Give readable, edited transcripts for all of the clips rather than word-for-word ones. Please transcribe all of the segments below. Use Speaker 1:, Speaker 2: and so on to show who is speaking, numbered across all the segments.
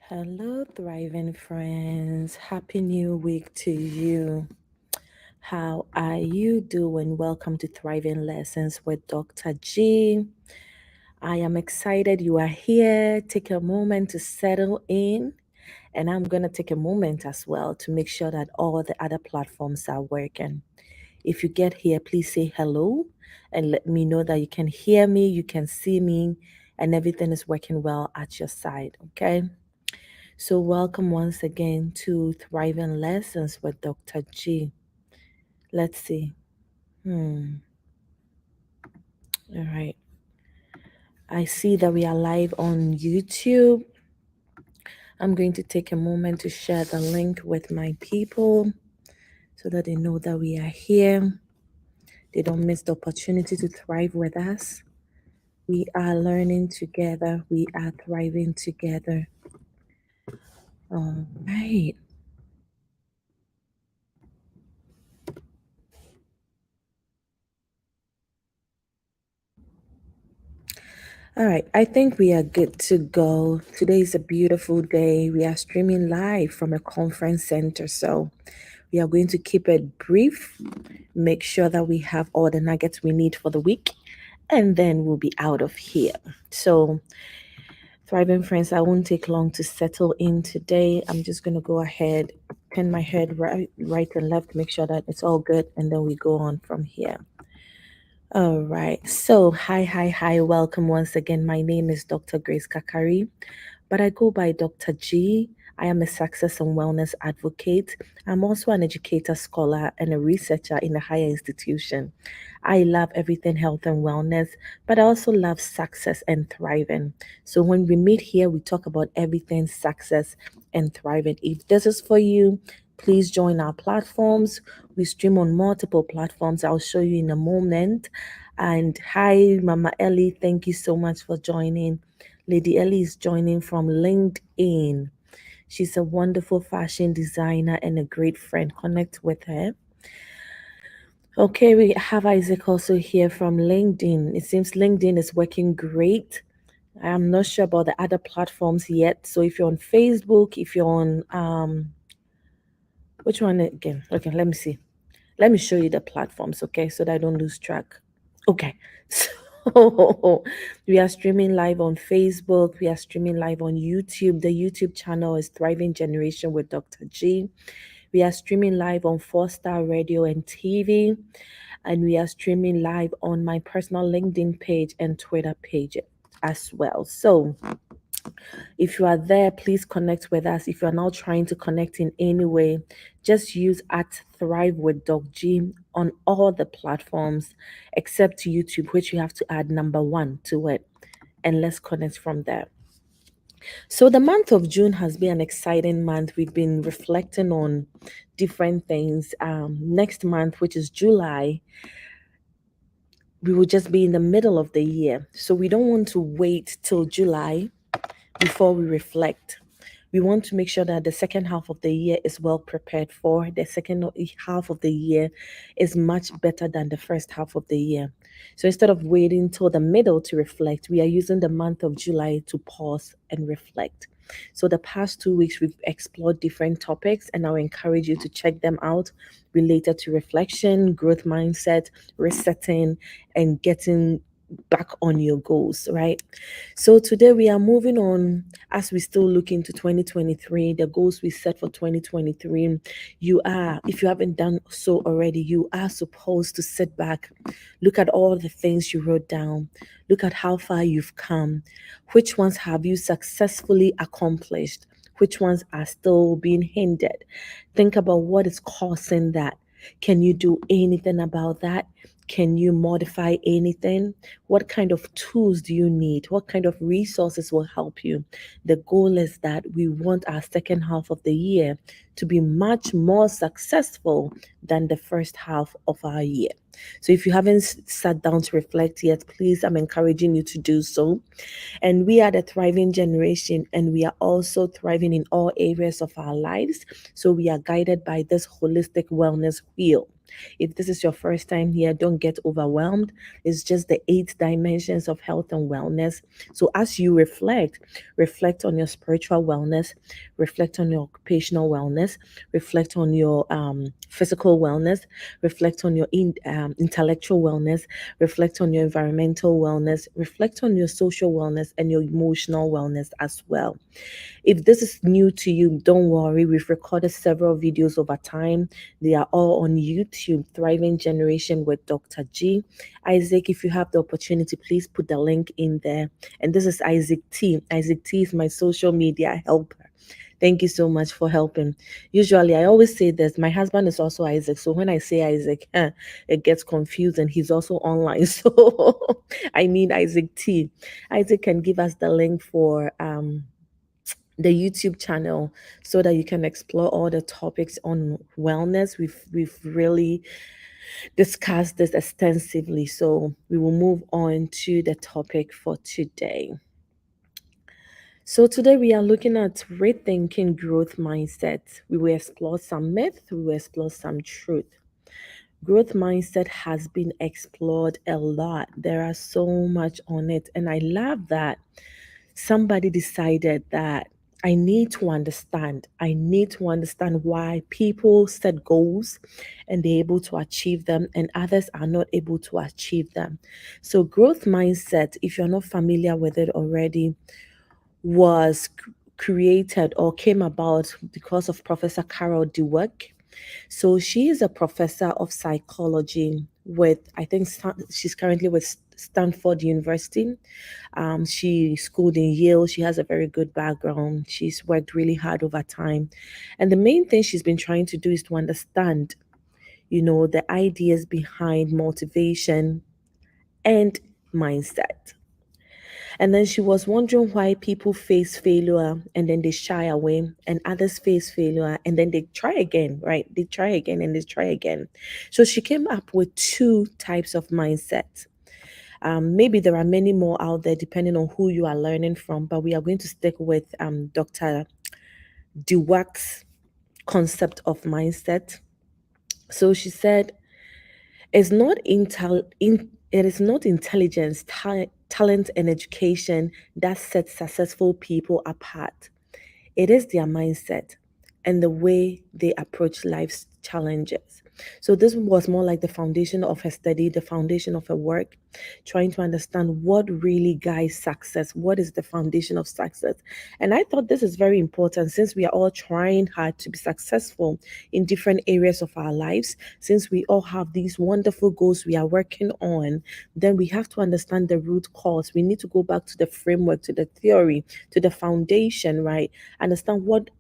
Speaker 1: Hello, thriving friends. Happy new week to you. How are you doing? Welcome to Thriving Lessons with Dr. G. I am excited you are here. Take a moment to settle in, and I'm going to take a moment as well to make sure that all the other platforms are working. If you get here, please say hello and let me know that you can hear me, you can see me, and everything is working well at your side, okay? So, welcome once again to Thriving Lessons with Dr. G. Let's see. All right. I see that we are live on YouTube. I'm going to take a moment to share the link with my people so that they know that we are here. They don't miss the opportunity to thrive with us. We are learning together. We are thriving together. All right. All right, I think we are good to go. Today is a beautiful day. We are streaming live from a conference center, so we are going to keep it brief, make sure that we have all the nuggets we need for the week, and then we'll be out of here. So, thriving friends, I won't take long to settle in today. I'm just going to go ahead, pin my head right and left, make sure that it's all good, and then we go on from here. All right. So, hi. Welcome once again. My name is Dr. Grace Kakari, but I go by Dr. G. I am a success and wellness advocate. I'm also an educator, scholar, and a researcher in a higher institution. I love everything health and wellness, but I also love success and thriving. So when we meet here, we talk about everything success and thriving. If this is for you, please join our platforms. We stream on multiple platforms. I'll show you in a moment. And hi, Mama Ellie. Thank you so much for joining. Lady Ellie is joining from LinkedIn. She's a wonderful fashion designer and a great friend. Connect with her. Okay, we have Isaac also here from LinkedIn. It seems LinkedIn is working great. I'm not sure about the other platforms yet. So if you're on Facebook, if you're on which one again? Okay, let me see. Let me show you the platforms, okay, so that I don't lose track. Okay. So we are streaming live on Facebook. We are streaming live on YouTube. The YouTube channel is Thriving Generation with Dr. G. We are streaming live on 4 Star Radio and TV. And we are streaming live on my personal LinkedIn page and Twitter page as well. So if you are there, please connect with us. If you're now trying to connect in any way, just use at Thrive with Doc G on all the platforms except YouTube, which you have to add number one to it. And let's connect from there. So, the month of June has been an exciting month. We've been reflecting on different things. Next month, which is July, we will just be in the middle of the year. So, we don't want to wait till July before we reflect. We want to make sure that the second half of the year is well prepared for. The second half of the year is much better than the first half of the year. So instead of waiting till the middle to reflect, we are using the month of July to pause and reflect. So the past 2 weeks, we've explored different topics, and I'll encourage you to check them out related to reflection, growth mindset, resetting, and getting back on your goals, right? So today we are moving on as we still look into 2023, the goals we set for 2023. You are, if you haven't done so already, you are supposed to sit back, look at all the things you wrote down, look at how far you've come, which ones have you successfully accomplished, which ones are still being hindered. Think about what is causing that. Can you do anything about that? Can you modify anything? What kind of tools do you need? What kind of resources will help you? The goal is that we want our second half of the year to be much more successful than the first half of our year. So if you haven't sat down to reflect yet, please, I'm encouraging you to do so. And we are the thriving generation, and we are also thriving in all areas of our lives. So we are guided by this holistic wellness wheel. If this is your first time here, don't get overwhelmed. It's just the 8 dimensions of health and wellness. So as you reflect on your spiritual wellness, reflect on your occupational wellness, reflect on your physical wellness, reflect on your intellectual wellness, reflect on your environmental wellness, reflect on your social wellness and your emotional wellness as well. If this is new to you, don't worry. We've recorded several videos over time. They are all on YouTube. Thriving Generation with Dr. G. Isaac, if you have the opportunity, please put the link in there. And this is Isaac T. Isaac T is my social media helper. Thank you so much for helping. Usually, I always say this. My husband is also Isaac. So when I say Isaac, it gets confused and he's also online. So I mean Isaac T. Isaac can give us the link for the YouTube channel so that you can explore all the topics on wellness. We've really discussed this extensively. So we will move on to the topic for today. So today we are looking at rethinking growth mindset. We will explore some myth, we will explore some truth. Growth mindset has been explored a lot. There are so much on it, and I love that somebody decided that I need to understand why people set goals and they're able to achieve them and others are not able to achieve them. So growth mindset, if you're not familiar with it already, was created or came about because of Professor Carol Dweck. So she is a professor of psychology with, I think she's currently with Stanford University. She schooled in Yale. She has a very good background. She's worked really hard over time. And the main thing she's been trying to do is to understand, the ideas behind motivation and mindset. And then she was wondering why people face failure and then they shy away, and others face failure and then they try again, right? They try again and they try again. So she came up with 2 types of mindset. Maybe there are many more out there depending on who you are learning from, but we are going to stick with Dr. Dweck's concept of mindset. So she said, it is not intelligence, talent, and education that sets successful people apart. It is their mindset and the way they approach life's challenges. So this was more like the foundation of her study, the foundation of her work, trying to understand what really guides success, what is the foundation of success. And I thought this is very important since we are all trying hard to be successful in different areas of our lives, since we all have these wonderful goals we are working on, then we have to understand the root cause. We need to go back to the framework, to the theory, to the foundation, right? Understand what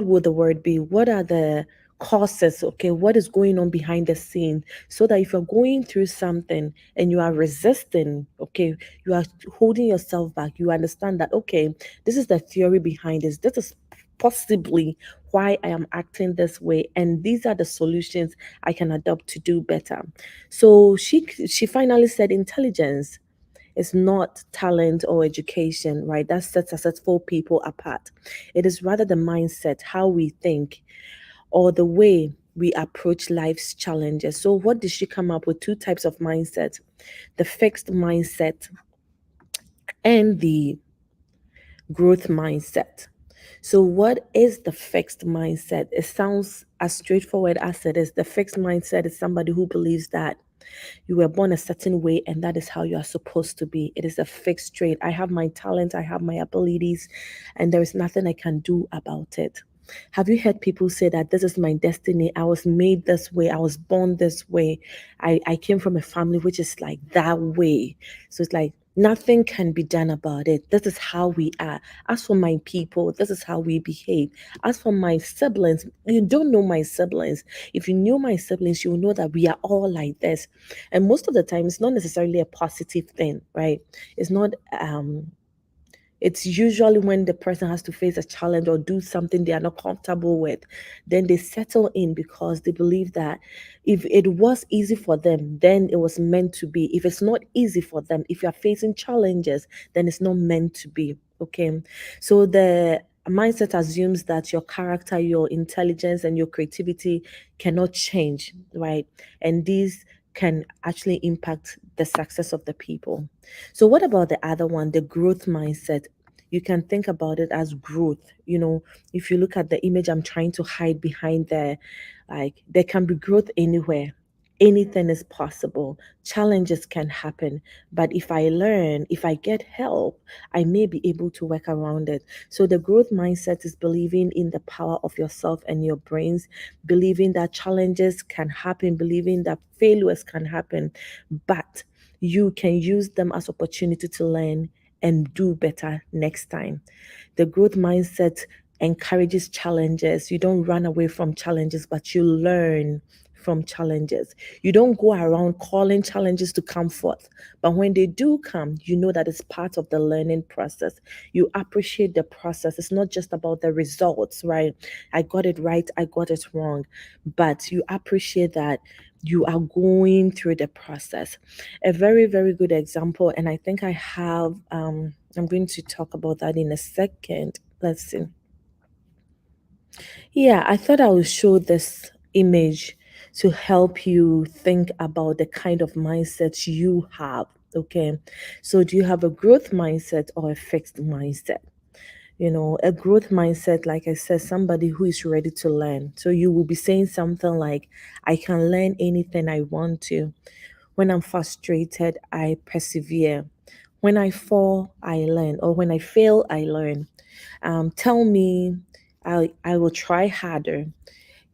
Speaker 1: would the word be? What are the causes? Okay, what is going on behind the scene? So that if you're going through something and you are resisting, okay, you are holding yourself back, you understand that, okay, this is the theory behind this. This is possibly why I am acting this way, and these are the solutions I can adopt to do better. So she finally said intelligence is not talent or education, right? That sets successful people apart. It is rather the mindset, how we think, or the way we approach life's challenges. So, what did she come up with? 2 types of mindset: the fixed mindset and the growth mindset. So, what is the fixed mindset? It sounds as straightforward as it is. The fixed mindset is somebody who believes that you were born a certain way and that is how you are supposed to be. It is a fixed trait. I have my talent, I have my abilities, and there is nothing I can do about it. Have you heard people say that this is my destiny? I was made this way. I was born this way. I came from a family which is like that way. So it's like nothing can be done about it. This is how we are. As for my people, this is how we behave. As for my siblings, you don't know my siblings. If you knew my siblings, you will know that we are all like this. And most of the time, it's not necessarily a positive thing, right? It's not it's usually when the person has to face a challenge or do something they are not comfortable with, then they settle in because they believe that if it was easy for them, then it was meant to be. If it's not easy for them, if you're facing challenges, then it's not meant to be. Okay. So the A mindset assumes that your character, your intelligence, and your creativity cannot change, right? And these can actually impact the success of the people. So, what about the other one, the growth mindset? You can think about it as growth. If you look at the image I'm trying to hide behind there, like there can be growth anywhere. Anything is possible. Challenges can happen. But if I learn, if I get help, I may be able to work around it. So the growth mindset is believing in the power of yourself and your brains, believing that challenges can happen, believing that failures can happen, but you can use them as opportunity to learn and do better next time. The growth mindset encourages challenges. You don't run away from challenges, but you learn from challenges. You don't go around calling challenges to come forth. But when they do come, you know that it's part of the learning process. You appreciate the process. It's not just about the results, right? I got it right, I got it wrong. But you appreciate that you are going through the process. A very, very good example, and I think I have, I'm going to talk about that in a second. Let's see. Yeah, I thought I would show this image to help you think about the kind of mindset you have. Okay. So, do you have a growth mindset or a fixed mindset? A growth mindset, like I said, somebody who is ready to learn. So, you will be saying something like, I can learn anything I want to. When I'm frustrated, I persevere. When I fall, I learn. Or when I fail, I learn. Tell me, I will try harder.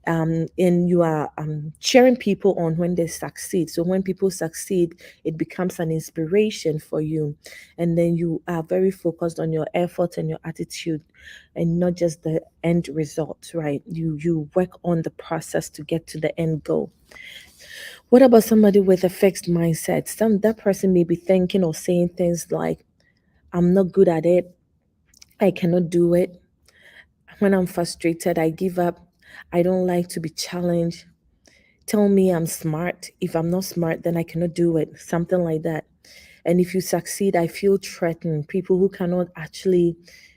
Speaker 1: And you are cheering people on when they succeed. So when people succeed, it becomes an inspiration for you. And then you are very focused on your effort and your attitude and not just the end result, right? You work on the process to get to the end goal. What about somebody with a fixed mindset? That person may be thinking or saying things like, I'm not good at it. I cannot do it. When I'm frustrated, I give up. I don't like to be challenged. Tell me I'm smart. If I'm not smart, then I cannot do it. Something like that. And if you succeed, I feel threatened. People who cannot actually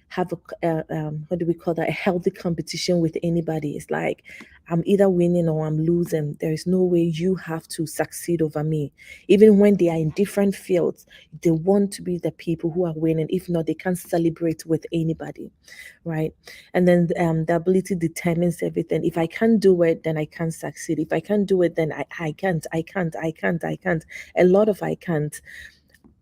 Speaker 1: have what do we call that? A healthy competition with anybody. It's like I'm either winning or I'm losing. There is no way you have to succeed over me. Even when they are in different fields, they want to be the people who are winning. If not, they can't celebrate with anybody, right? And then the ability determines everything. If I can't do it, then I can't succeed. If I can't do it, then I can't, I can't. A lot of I can't.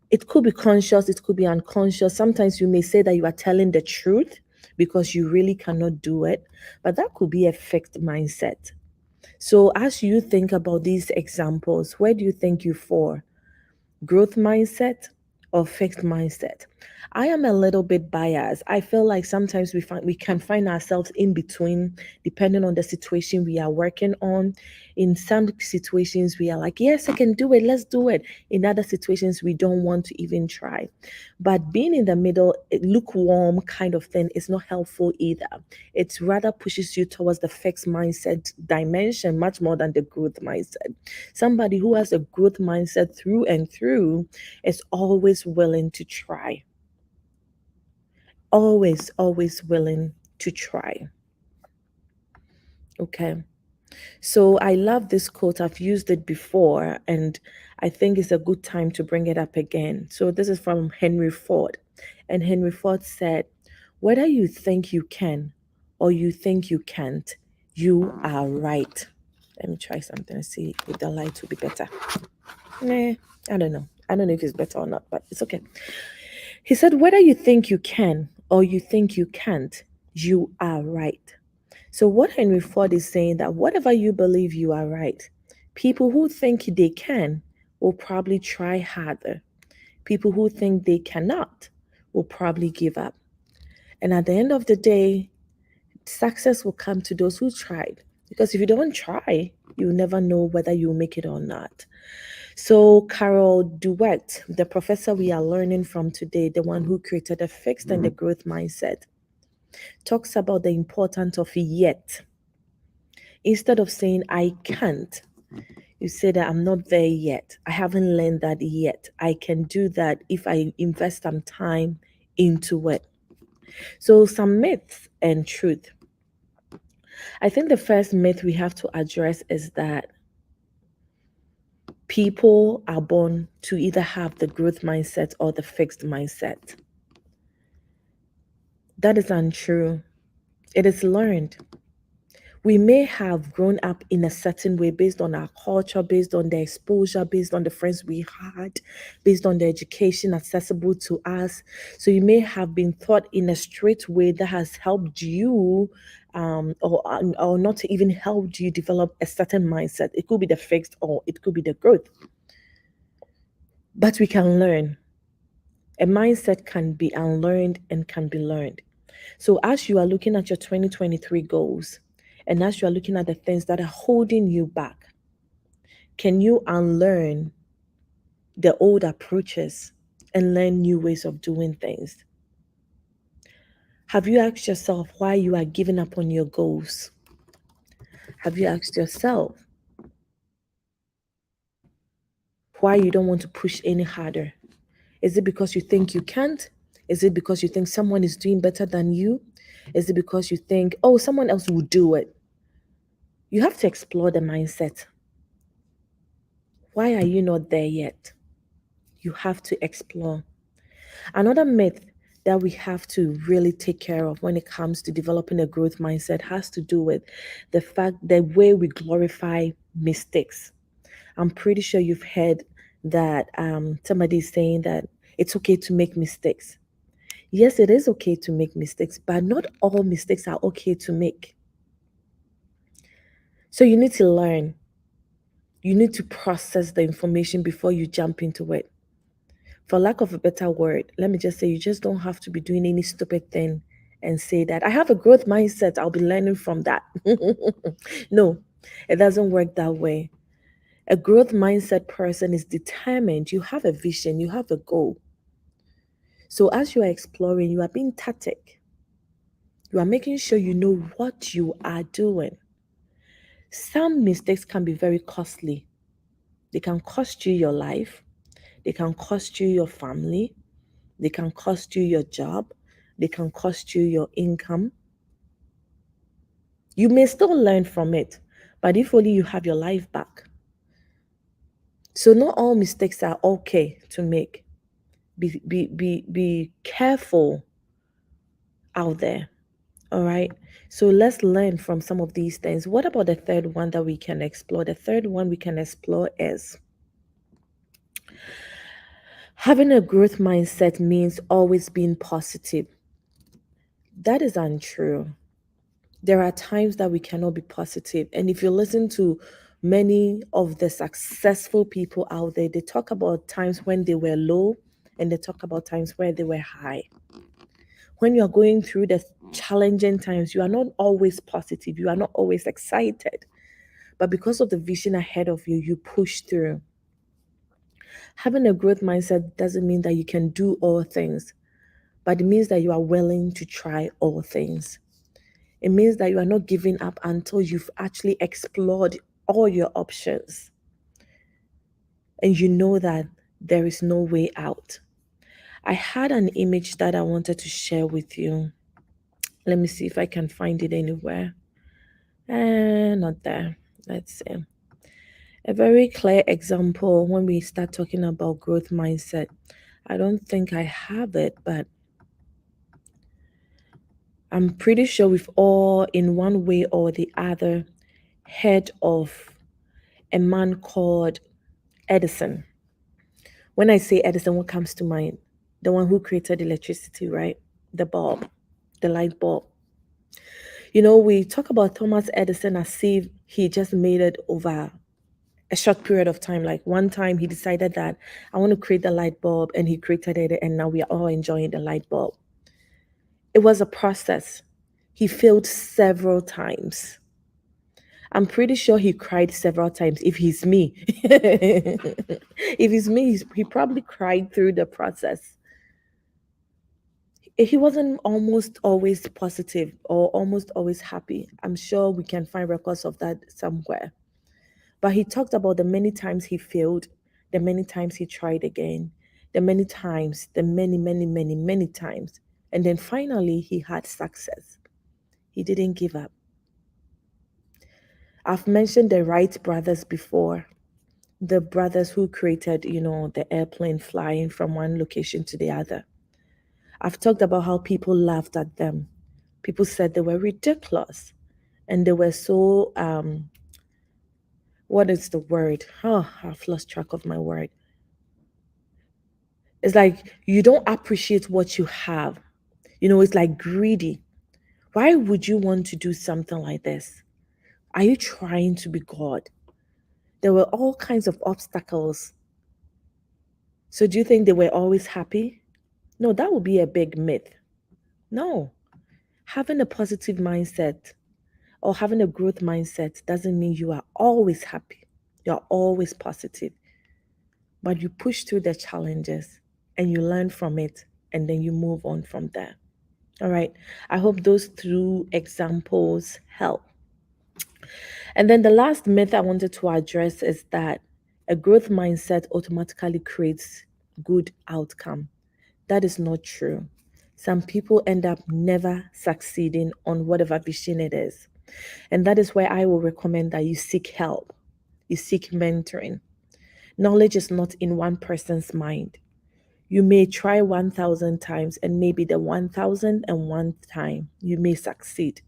Speaker 1: It could be conscious, it could be unconscious. Sometimes you may say that you are telling the truth because you really cannot do it, but that could be a fixed mindset. So as you think about these examples, where do you think you fall? Growth mindset or fixed mindset? I am a little bit biased. I feel like sometimes we can find ourselves in between depending on the situation we are working on. In some situations we are like, yes, I can do it, let's do it. In other situations we don't want to even try. But being in the middle, lukewarm kind of thing is not helpful either. It rather pushes you towards the fixed mindset dimension much more than the growth mindset. Somebody who has a growth mindset through and through is always willing to try. Always willing to try. Okay. So I love this quote. I've used it before, and I think it's a good time to bring it up again. So this is from Henry Ford. And Henry Ford said, whether you think you can or you think you can't, you are right. Let me try something and see if the light will be better. Nah, I don't know. I don't know if it's better or not, but it's okay. He said, whether you think you can or you think you can't, you are right. So, what Henry Ford is saying that whatever you believe, you are right. People who think they can will probably try harder. People who think they cannot will probably give up. And at the end of the day, success will come to those who tried. Because if you don't try, you'll never know whether you'll make it or not. So, Carol Dweck, the professor we are learning from today, the one who created the fixed and the growth mindset, talks about the importance of yet. Instead of saying, I can't, you say that I'm not there yet. I haven't learned that yet. I can do that if I invest some time into it. So, some myths and truth. I think the first myth we have to address is that people are born to either have the growth mindset or the fixed mindset. That is untrue. It is learned. We may have grown up in a certain way based on our culture, based on the exposure, based on the friends we had, based on the education accessible to us. So you may have been taught in a straight way that has helped you, or not even helped you develop a certain mindset. It could be the fixed or it could be the growth. But we can learn. A mindset can be unlearned and can be learned. So, as you are looking at your 2023 goals, and as you are looking at the things that are holding you back, can you unlearn the old approaches and learn new ways of doing things? Have you asked yourself why you are giving up on your goals? Have you asked yourself why you don't want to push any harder? Is it because you think you can't? Is it because you think someone is doing better than you? Is it because you think, oh, someone else will do it? You have to explore the mindset. Why are you not there yet? You have to explore. Another myth that we have to really take care of when it comes to developing a growth mindset has to do with the way we glorify mistakes. I'm pretty sure you've heard that somebody is saying that it's okay to make mistakes. Yes, it is okay to make mistakes, but not all mistakes are okay to make. So you need to learn. You need to process the information before you jump into it. For lack of a better word, let me just say you just don't have to be doing any stupid thing and say that I have a growth mindset. I'll be learning from that. No, it doesn't work that way. A growth mindset person is determined. You have a vision, you have a goal. So as you are exploring, you are being tactic. You are making sure you know what you are doing. Some mistakes can be very costly. They can cost you your life, they can cost you your family, they can cost you your job, they can cost you your income. You may still learn from it, but if only you have your life back. So not all mistakes are okay to make. Be careful out there. All right. So let's learn from some of these things. What about the third one that we can explore? The third one we can explore is having a growth mindset means always being positive. That is untrue. There are times that we cannot be positive. And if you listen to many of the successful people out there, they talk about times when they were low and they talk about times where they were high. When you're going through the challenging times, you are not always positive, you are not always excited. But because of the vision ahead of you, you push through. Having a growth mindset doesn't mean that you can do all things, but it means that you are willing to try all things. It means that you are not giving up until you've actually explored all your options and you know that there is no way out. I had an image that I wanted to share with you. Let me see if I can find it anywhere. Not there. Let's see. A very clear example when we start talking about growth mindset. I don't think I have it, but I'm pretty sure we've all, in one way or the other, heard of a man called Edison. When I say Edison, what comes to mind? The one who created electricity, right? The bulb, the light bulb. You know, we talk about Thomas Edison as if he just made it over a short period of time. Like one time he decided that I want to create the light bulb and he created it, and now we are all enjoying the light bulb. It was a process. He failed several times. I'm pretty sure he cried several times. If he's me, if he's me, he probably cried through the process. He wasn't almost always positive or almost always happy. I'm sure we can find records of that somewhere. But he talked about the many times he failed, the many times he tried again, the many times, the many, many, many, many times. And then finally, he had success. He didn't give up. I've mentioned the Wright brothers before, the brothers who created, the airplane flying from one location to the other. I've talked about how people laughed at them. People said they were ridiculous and they were so, what is the word? Oh, I've lost track of my word. It's like you don't appreciate what you have. It's like greedy. Why would you want to do something like this? Are you trying to be God? There were all kinds of obstacles. So do you think they were always happy? No, that would be a big myth. No. Having a positive mindset or having a growth mindset doesn't mean you are always happy. You're always positive. But you push through the challenges and you learn from it and then you move on from there. All right. I hope those two examples help. And then the last myth I wanted to address is that a growth mindset automatically creates good outcome. That is not true. Some people end up never succeeding on whatever vision it is. And that is where I will recommend that you seek help, you seek mentoring. Knowledge is not in one person's mind. You may try 1,000 times, and maybe the 1,001th time you may succeed.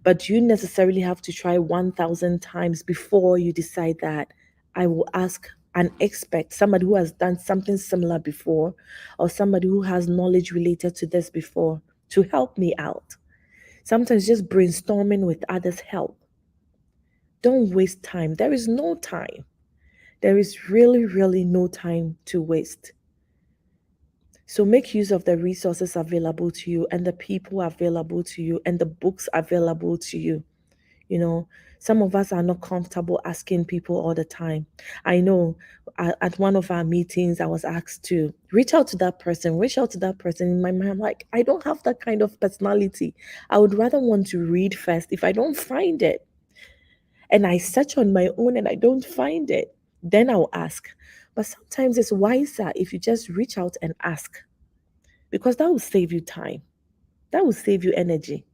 Speaker 1: But you necessarily have to try 1,000 times before you decide that I will ask an expert, somebody who has done something similar before, or somebody who has knowledge related to this before to help me out. Sometimes just brainstorming with others help. Don't waste time. There is no time. There is really, really no time to waste. So make use of the resources available to you and the people available to you and the books available to you. You know, some of us are not comfortable asking people all the time. I know at one of our meetings, I was asked to reach out to that person, reach out to that person. In my mind, I'm like, I don't have that kind of personality. I would rather want to read first if I don't find it. And I search on my own and I don't find it, then I'll ask. But sometimes it's wiser if you just reach out and ask because that will save you time, that will save you energy.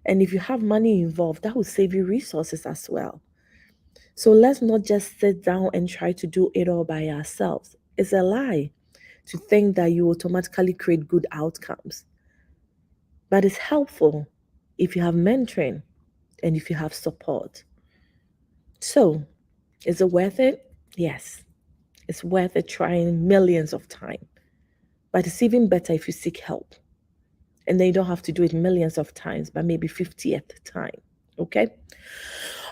Speaker 1: And if you have money involved, that will save you resources as well. So let's not just sit down and try to do it all by ourselves. It's a lie to think that you automatically create good outcomes. But it's helpful if you have mentoring and if you have support. So, is it worth it? Yes, it's worth it trying millions of times. But it's even better if you seek help. And then you don't have to do it millions of times, but maybe 50th time. Okay?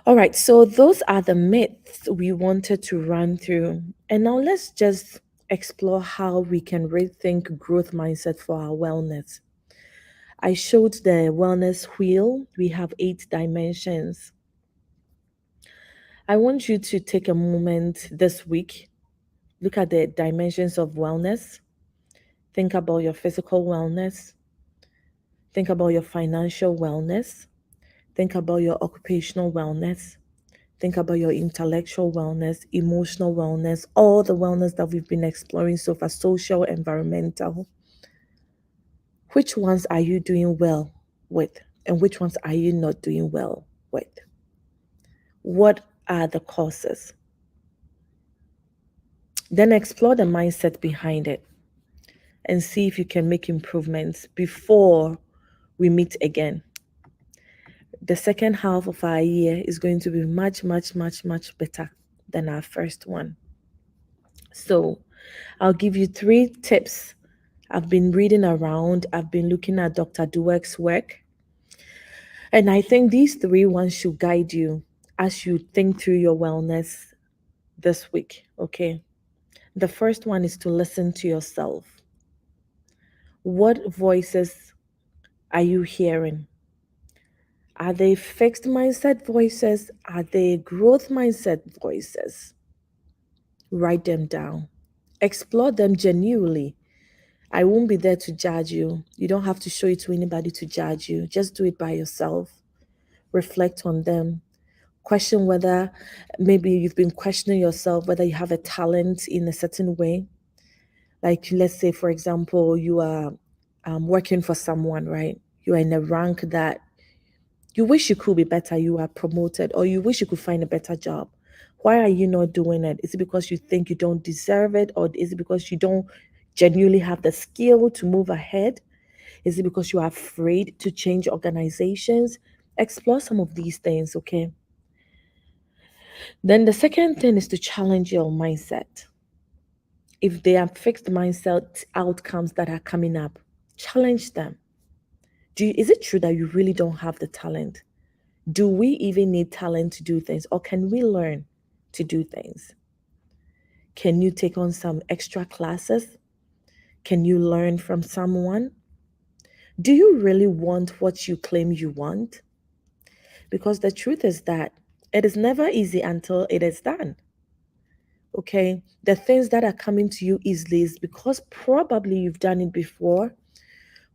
Speaker 1: All right, so those are the myths we wanted to run through. And now let's just explore how we can rethink growth mindset for our wellness. I showed the wellness wheel. We have 8 dimensions. I want you to take a moment this week, look at the dimensions of wellness. Think about your physical wellness. Think about your financial wellness. Think about your occupational wellness. Think about your intellectual wellness, emotional wellness, all the wellness that we've been exploring so far, social, environmental. Which ones are you doing well with? And which ones are you not doing well with? What are the causes? Then explore the mindset behind it and see if you can make improvements before we meet again. The second half of our year is going to be much, much, much, much better than our first one. So I'll give you 3 tips. I've been reading around, I've been looking at Dr. Dweck's work, and I think these 3 ones should guide you as you think through your wellness this week. Okay. The first one is to listen to yourself. What voices are you hearing? Are they fixed mindset voices? Are they growth mindset voices? Write them down. Explore them genuinely. I won't be there to judge you. You don't have to show it to anybody to judge you. Just do it by yourself. Reflect on them. Question whether maybe you've been questioning yourself, whether you have a talent in a certain way. Like, let's say, for example, you are working for someone, right? You are in a rank that you wish you could be better, you are promoted, or you wish you could find a better job. Why are you not doing it? Is it because you think you don't deserve it, or is it because you don't genuinely have the skill to move ahead? Is it because you are afraid to change organizations? Explore some of these things, okay? Then the second thing is to challenge your mindset. If they are fixed mindset outcomes that are coming up, challenge them. Is it true that you really don't have the talent? Do we even need talent to do things, or can we learn to do things? Can you take on some extra classes? Can you learn from someone? Do you really want what you claim you want? Because the truth is that it is never easy until it is done. Okay? The things that are coming to you easily is because probably you've done it before.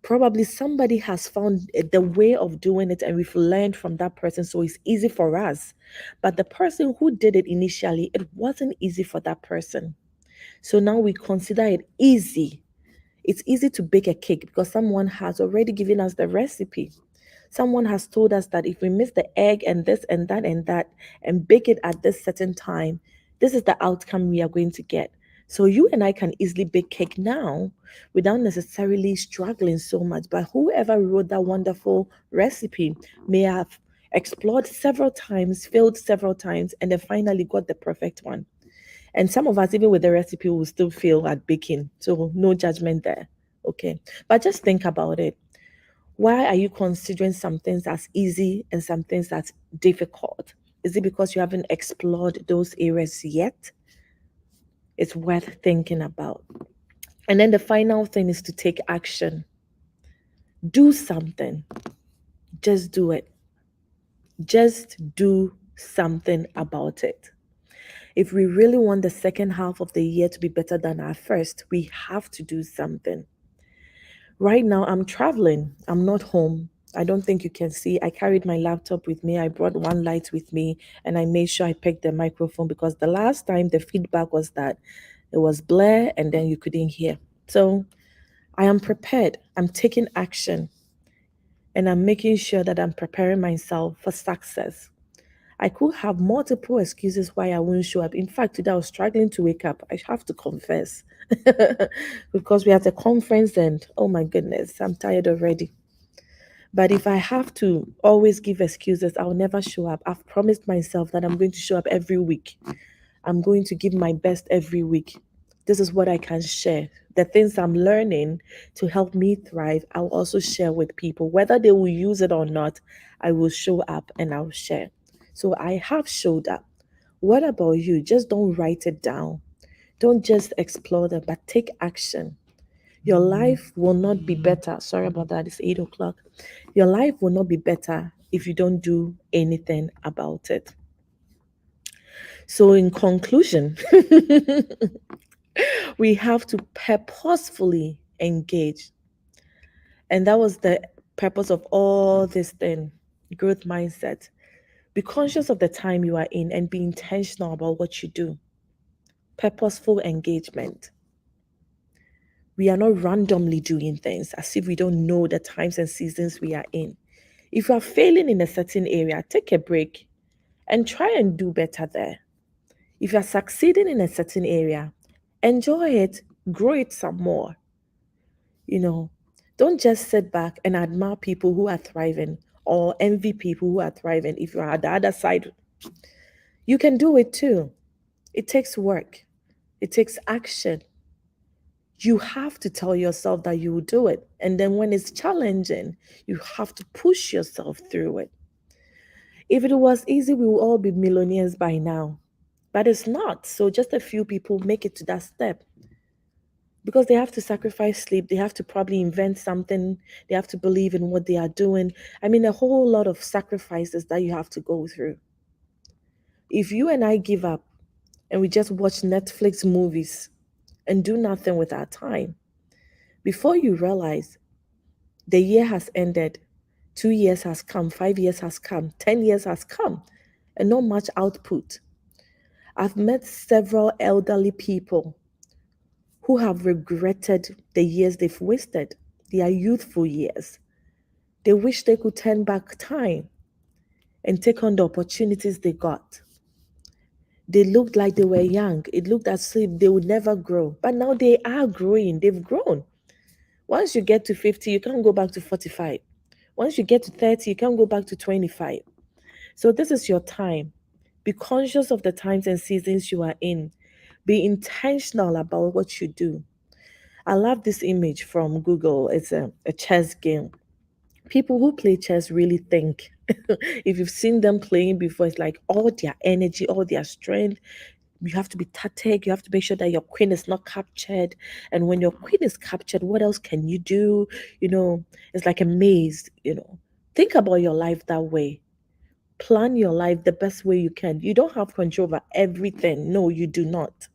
Speaker 1: Probably somebody has found the way of doing it and we've learned from that person, so it's easy for us. But the person who did it initially, it wasn't easy for that person. So now we consider it easy. It's easy to bake a cake because someone has already given us the recipe. Someone has told us that if we miss the egg and this and that and bake it at this certain time, this is the outcome we are going to get. So you and I can easily bake cake now without necessarily struggling so much. But whoever wrote that wonderful recipe may have explored several times, failed several times, and then finally got the perfect one. And some of us, even with the recipe, will still fail at baking. So no judgment there. Okay. But just think about it. Why are you considering some things as easy and some things as difficult? Is it because you haven't explored those areas yet? It's worth thinking about. And then the final thing is to take action. Do something. Just do it. Just do something about it. If we really want the second half of the year to be better than our first, we have to do something. Right now, I'm traveling. I'm not home. I don't think you can see. I carried my laptop with me. I brought one light with me and I made sure I picked the microphone because the last time the feedback was that it was blare and then you couldn't hear. So I am prepared. I'm taking action and I'm making sure that I'm preparing myself for success. I could have multiple excuses why I won't show up. In fact, today I was struggling to wake up. I have to confess. Because we had a conference and oh my goodness, I'm tired already. But if I have to always give excuses, I'll never show up. I've promised myself that I'm going to show up every week. I'm going to give my best every week. This is what I can share. The things I'm learning to help me thrive, I'll also share with people. Whether they will use it or not, I will show up and I'll share. So I have showed up. What about you? Just don't write it down. Don't just explore them, but take action. Your life will not be better. Sorry about that. It's 8 o'clock. Your life will not be better if you don't do anything about it. So, in conclusion, we have to purposefully engage. And that was the purpose of all this thing, growth mindset. Be conscious of the time you are in and be intentional about what you do. Purposeful engagement. We are not randomly doing things as if we don't know the times and seasons we are in. If you are failing in a certain area, take a break and try and do better there. If you are succeeding in a certain area, enjoy it, grow it some more. You know, don't just sit back and admire people who are thriving or envy people who are thriving. If you're at the other side, you can do it too. It takes work, it takes action. You have to tell yourself that you will do it. And then when it's challenging, you have to push yourself through it. If it was easy, we will all be millionaires by now. But it's not. So just a few people make it to that step because they have to sacrifice sleep. They have to probably invent something. They have to believe in what they are doing. I mean, a whole lot of sacrifices that you have to go through. If you and I give up and we just watch Netflix movies and do nothing with our time, before you realize the year has ended, 2 years has come, 5 years has come, 10 years has come, and not much output. I've met several elderly people who have regretted the years they've wasted. their youthful years. They wish they could turn back time and take on the opportunities they got. They looked like they were young. It looked as if they would never grow. But now they are growing. They've grown. Once you get to 50, you can't go back to 45. Once you get to 30, you can't go back to 25. So this is your time. Be conscious of the times and seasons you are in. Be intentional about what you do. I love this image from Google. It's a chess game. People who play chess really think. If you've seen them playing before, it's like all their energy, all their strength. You have to be tactic. You have to make sure that your queen is not captured. And when your queen is captured, what else can you do? It's like a maze. Think about your life that way. Plan your life the best way you can. You don't have control over everything. No, you do not.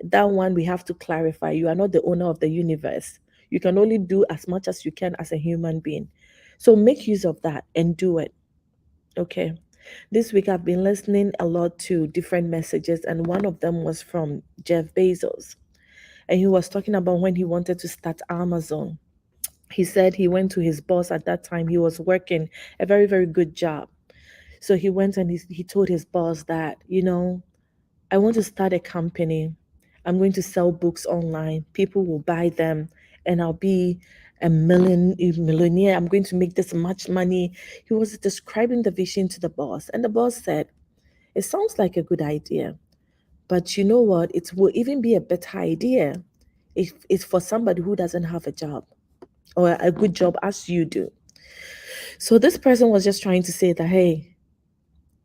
Speaker 1: That one we have to clarify. You are not the owner of the universe. You can only do as much as you can as a human being. So make use of that and do it. Okay. This week I've been listening a lot to different messages, and one of them was from Jeff Bezos. And he was talking about when he wanted to start Amazon. He said he went to his boss at that time. He was working a very, very good job. So he went and he told his boss that, I want to start a company. I'm going to sell books online. People will buy them, and I'll be a millionaire. I'm going to make this much money. He was describing the vision to the boss, and the boss said, "It sounds like a good idea, but you know what? It will even be a better idea if it's for somebody who doesn't have a job or a good job as you do." So this person was just trying to say that, hey,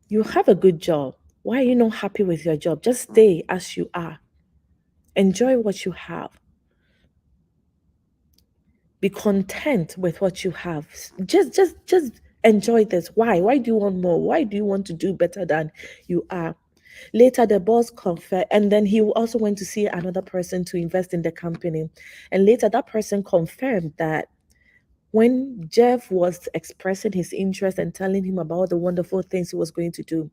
Speaker 1: you have a good job. Why are you not happy with your job? Just stay as you are. Enjoy what you have. Be content with what you have. Just enjoy this. Why do you want more? Why do you want to do better than you are? Later the boss confirmed, and then he also went to see another person to invest in the company. And later that person confirmed that when Jeff was expressing his interest and telling him about the wonderful things he was going to do,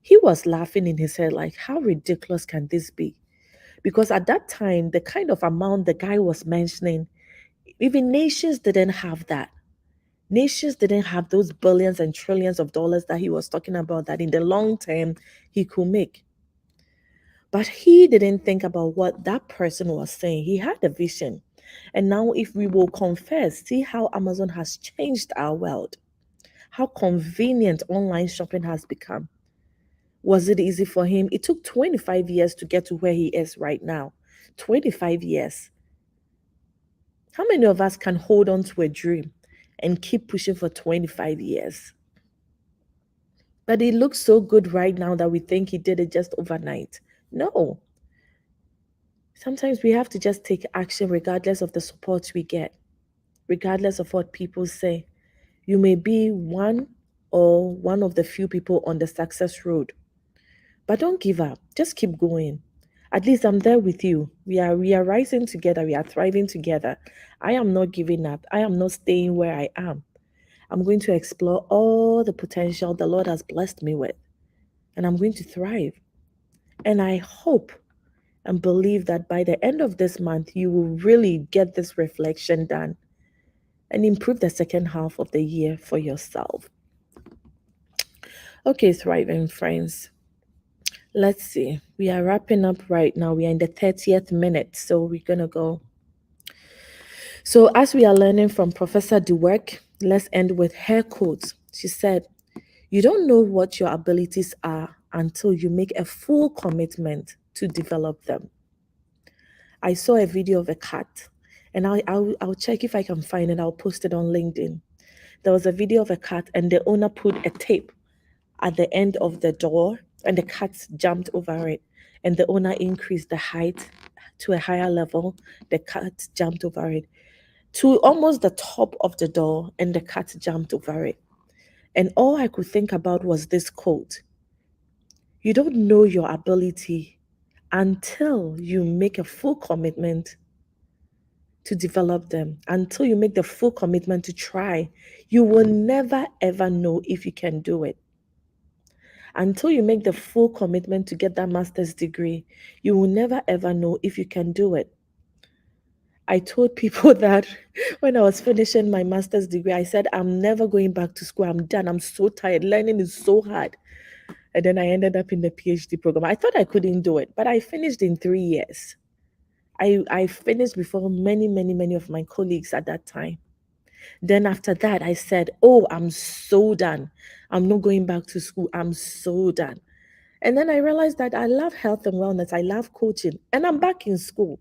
Speaker 1: he was laughing in his head like, how ridiculous can this be? Because at that time, the kind of amount the guy was mentioning, even nations didn't have that. Nations didn't have those billions and trillions of dollars that he was talking about that in the long term he could make. But he didn't think about what that person was saying. He had a vision. And now, if we will confess, see how Amazon has changed our world, how convenient online shopping has become. Was it easy for him? It took 25 years to get to where he is right now. 25 years. How many of us can hold on to a dream and keep pushing for 25 years? But it looks so good right now that we think he did it just overnight. No. Sometimes we have to just take action regardless of the support we get, regardless of what people say. You may be one of the few people on the success road, but don't give up. Just keep going. At least I'm there with you. We are rising together. We are thriving together. I am not giving up. I am not staying where I am. I'm going to explore all the potential the Lord has blessed me with, and I'm going to thrive. And I hope and believe that by the end of this month, you will really get this reflection done and improve the second half of the year for yourself. Okay, thriving friends. Let's see. We are wrapping up right now. We are in the 30th minute, so we're going to go. So, as we are learning from Professor Dweck, let's end with her quote. She said, "You don't know what your abilities are until you make a full commitment to develop them." I saw a video of a cat, and I'll check if I can find it. I'll post it on LinkedIn. There was a video of a cat, and the owner put a tape at the end of the door, and the cat jumped over it. And the owner increased the height to a higher level. The cat jumped over it to almost the top of the door, and the cat jumped over it. And all I could think about was this quote: you don't know your ability until you make a full commitment to develop them, until you make the full commitment to try. You will never ever know if you can do it. Until you make the full commitment to get that master's degree, you will never ever know if you can do it. I told people that when I was finishing my master's degree, I said, I'm never going back to school. I'm done. I'm so tired. Learning is so hard. And then I ended up in the PhD program. I thought I couldn't do it, but I finished in 3 years. I finished before many, many, many of my colleagues at that time. Then after that, I said, oh, I'm so done. I'm not going back to school. I'm so done. And then I realized that I love health and wellness. I love coaching. And I'm back in school,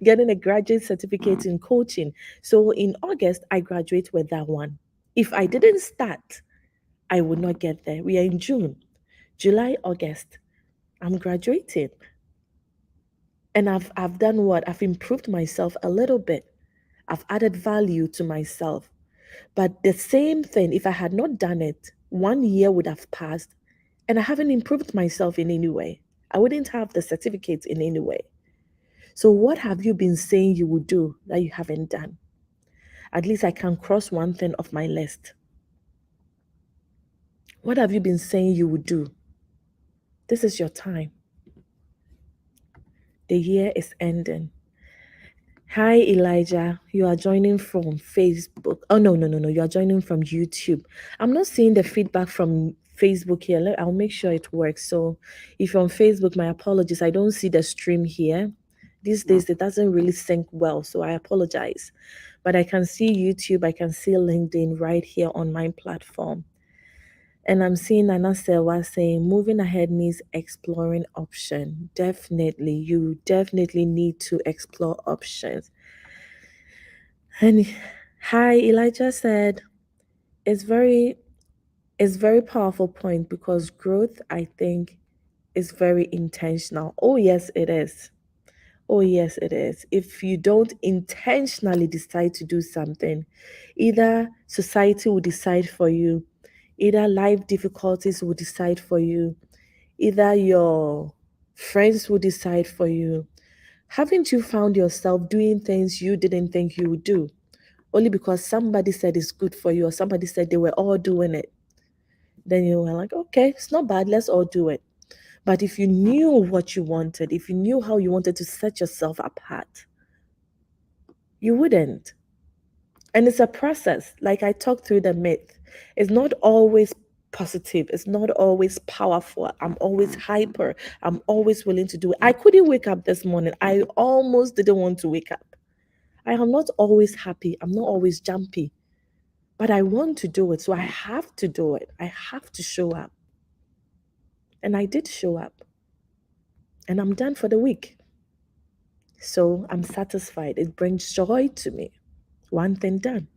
Speaker 1: getting a graduate certificate in coaching. So in August, I graduate with that one. If I didn't start, I would not get there. We are in June, July, August. I'm graduating. And I've done what? I've improved myself a little bit. I've added value to myself. But the same thing, if I had not done it, 1 year would have passed and I haven't improved myself in any way. I wouldn't have the certificate in any way. So, what have you been saying you would do that you haven't done? At least I can cross one thing off my list. What have you been saying you would do? This is your time. The year is ending. Hi, Elijah. You are joining from Facebook. Oh, no, no, no, no. You are joining from YouTube. I'm not seeing the feedback from Facebook here. I'll make sure it works. So if you're on Facebook, my apologies. I don't see the stream here. These days, it doesn't really sync well. So I apologize. But I can see YouTube. I can see LinkedIn right here on my platform. And I'm seeing Nana Sewa saying, moving ahead needs exploring option. Definitely. You definitely need to explore options. And hi, Elijah said, it's very powerful point because growth, I think, is very intentional. Oh, yes, it is. Oh, yes, it is. If you don't intentionally decide to do something, either society will decide for you, either life difficulties will decide for you, either your friends will decide for you. Haven't you found yourself doing things you didn't think you would do only because somebody said it's good for you or somebody said they were all doing it? Then you were like, okay, it's not bad, let's all do it. But if you knew what you wanted, if you knew how you wanted to set yourself apart, you wouldn't. And it's a process. Like I talked through the myth. It's not always positive. It's not always powerful. I'm always hyper. I'm always willing to do it. I couldn't wake up this morning. I almost didn't want to wake up. I am not always happy. I'm not always jumpy. But I want to do it. So I have to do it. I have to show up. And I did show up. And I'm done for the week. So I'm satisfied. It brings joy to me. One thing done.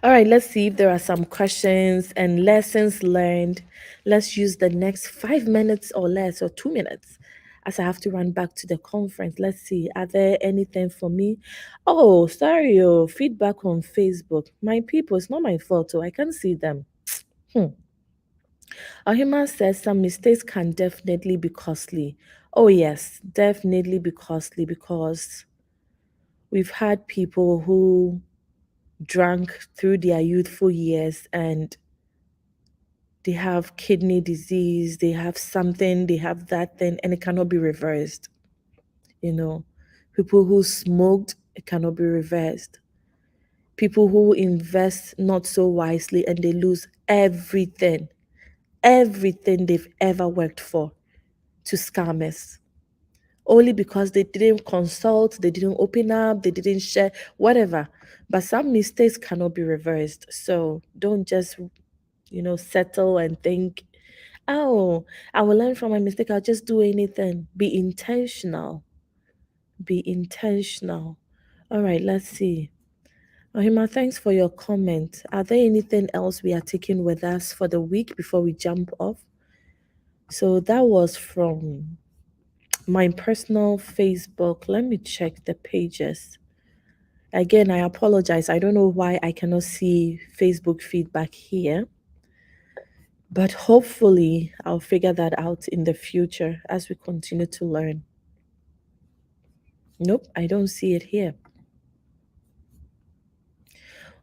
Speaker 1: All right, let's see if there are some questions and lessons learned. Let's use the next 5 minutes or less, or 2 minutes, as I have to run back to the conference. Let's see, are there anything for me? Oh, sorry, feedback on Facebook. My people, it's not my fault, I can't see them. Hmm. Ahima says some mistakes can definitely be costly. Oh, yes, definitely be costly because we've had people who drank through their youthful years and they have kidney disease, they have something, they have that thing, and it cannot be reversed. You know, people who smoked, it cannot be reversed. People who invest not so wisely and they lose everything, everything they've ever worked for to scammers. Only because they didn't consult, they didn't open up, they didn't share, whatever. But some mistakes cannot be reversed. So don't just settle and think, oh, I will learn from my mistake. I'll just do anything. Be intentional. Be intentional. All right, let's see. Ohima, thanks for your comment. Are there anything else we are taking with us for the week before we jump off? So that was from my personal Facebook. Let me check the pages. Again, I apologize. I don't know why I cannot see Facebook feedback here. But hopefully, I'll figure that out in the future as we continue to learn. Nope, I don't see it here.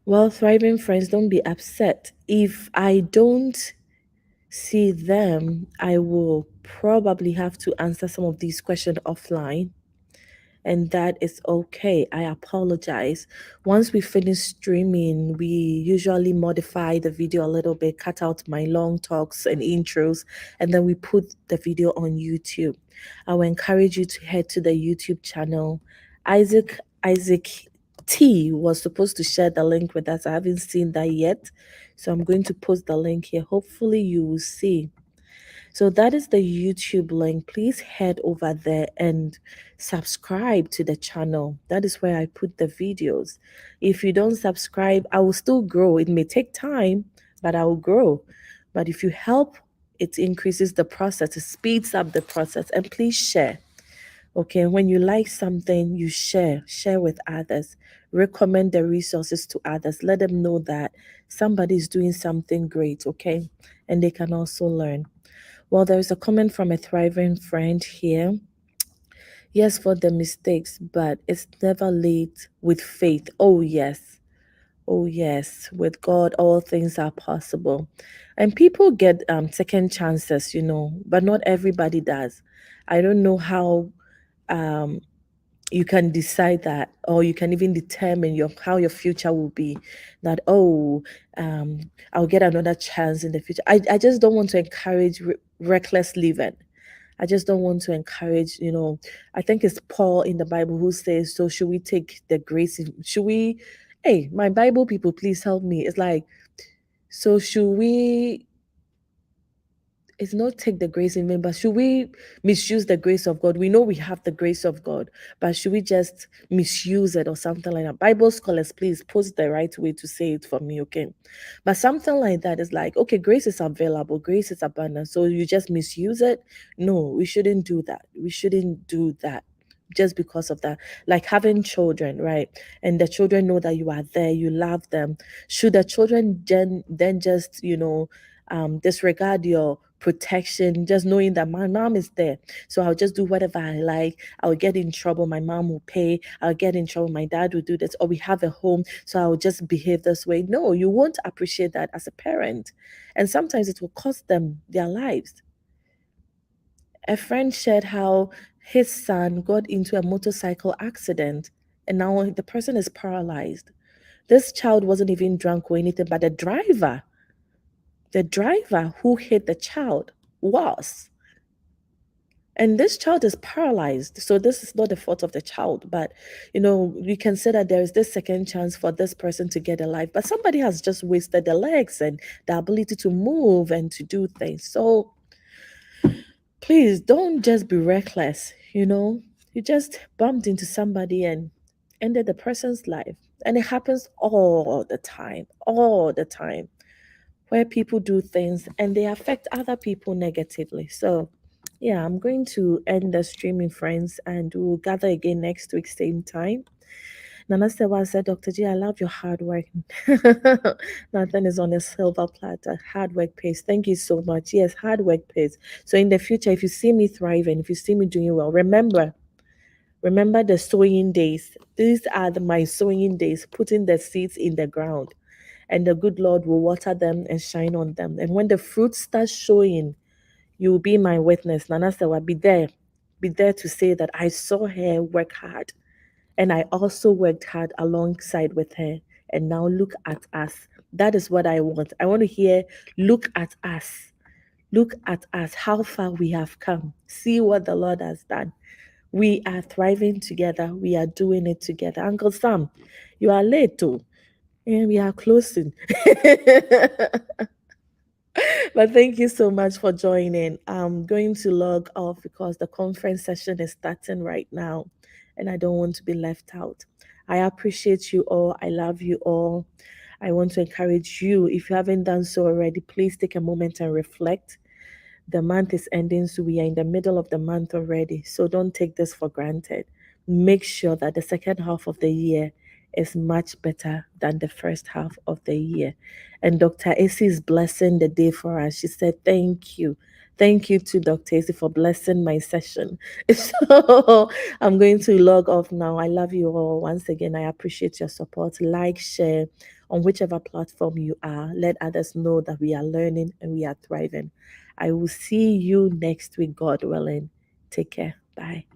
Speaker 1: Well, thriving friends, don't be upset. If I don't see them, I will probably have to answer some of these questions offline. and that is okay. I apologize. Once we finish streaming, we usually modify the video a little bit, cut out my long talks and intros, and then we put the video on YouTube. I will encourage you to head to the YouTube channel. Isaac T was supposed to share the link with us. I haven't seen that yet. So I'm going to post the link here. Hopefully you will see. So that is the YouTube link. Please head over there and subscribe to the channel. That is where I put the videos. If you don't subscribe, I will still grow. It may take time, but I will grow. But if you help, it increases the process, it speeds up the process. And please share. Okay, when you like something, you share with others, recommend the resources to others, let them know that somebody is doing something great, okay, and they can also learn. Well, there is a comment from a thriving friend here. Yes, for the mistakes, but it's never late with faith. Oh, yes. Oh, yes. With God, all things are possible. And people get second chances, but not everybody does. I don't know how um, you can decide that, or you can even determine how your future will be, that I'll get another chance in the future. I just don't want to encourage reckless living. I just don't want to encourage, I think it's Paul in the Bible who says, so should we take the grace, should we, hey, my Bible people, please help me. It's like, so should we, it's not take the grace in vain, but should we misuse the grace of God? We know we have the grace of God, but should we just misuse it or something like that? Bible scholars, please post the right way to say it for me, okay? But something like that is like, okay, grace is available, grace is abundant, so you just misuse it? No, we shouldn't do that. We shouldn't do that just because of that. Like having children, right? And the children know that you are there, you love them. Should the children then just, disregard your protection, just knowing that my mom is there, so I'll just do whatever I like? I'll get in trouble, my mom will pay. I'll get in trouble, my dad will do this, or we have a home, so I'll just behave this way. No, you won't appreciate that as a parent, and sometimes it will cost them their lives. A friend shared how his son got into a motorcycle accident, and now the person is paralyzed. This child wasn't even drunk or anything, but the driver who hit the child was. And this child is paralyzed. So this is not the fault of the child, but we can say that there is this second chance for this person to get alive. But somebody has just wasted the legs and the ability to move and to do things. So please don't just be reckless. You just bumped into somebody and ended the person's life. And it happens all the time, where people do things and they affect other people negatively. So, yeah, I'm going to end the streaming, friends, and we'll gather again next week, same time. Nana Sewa said, Dr. G, I love your hard work. Nothing is on a silver platter. Hard work pays. Thank you so much. Yes, hard work pays. So in the future, if you see me thriving, if you see me doing well, remember the sowing days. These are my sowing days, putting the seeds in the ground. And the good Lord will water them and shine on them. And when the fruit starts showing, you will be my witness. Nana Sewa, be there. Be there to say that I saw her work hard. And I also worked hard alongside with her. And now look at us. That is what I want. I want to hear, look at us. Look at us, how far we have come. See what the Lord has done. We are thriving together. We are doing it together. Uncle Sam, you are late too. And we are closing. But thank you so much for joining. I'm going to log off because the conference session is starting right now and I don't want to be left out. I appreciate you all. I love you all. I want to encourage you, if you haven't done so already, please take a moment and reflect. The month is ending, so we are in the middle of the month already. So don't take this for granted. Make sure that the second half of the year is much better than the first half of the year. And Dr. AC is blessing the day for us. She said, thank you. Thank you to Dr. AC for blessing my session. So I'm going to log off now. I love you all. Once again, I appreciate your support. Like, share on whichever platform you are. Let others know that we are learning and we are thriving. I will see you next week, God willing. Take care. Bye.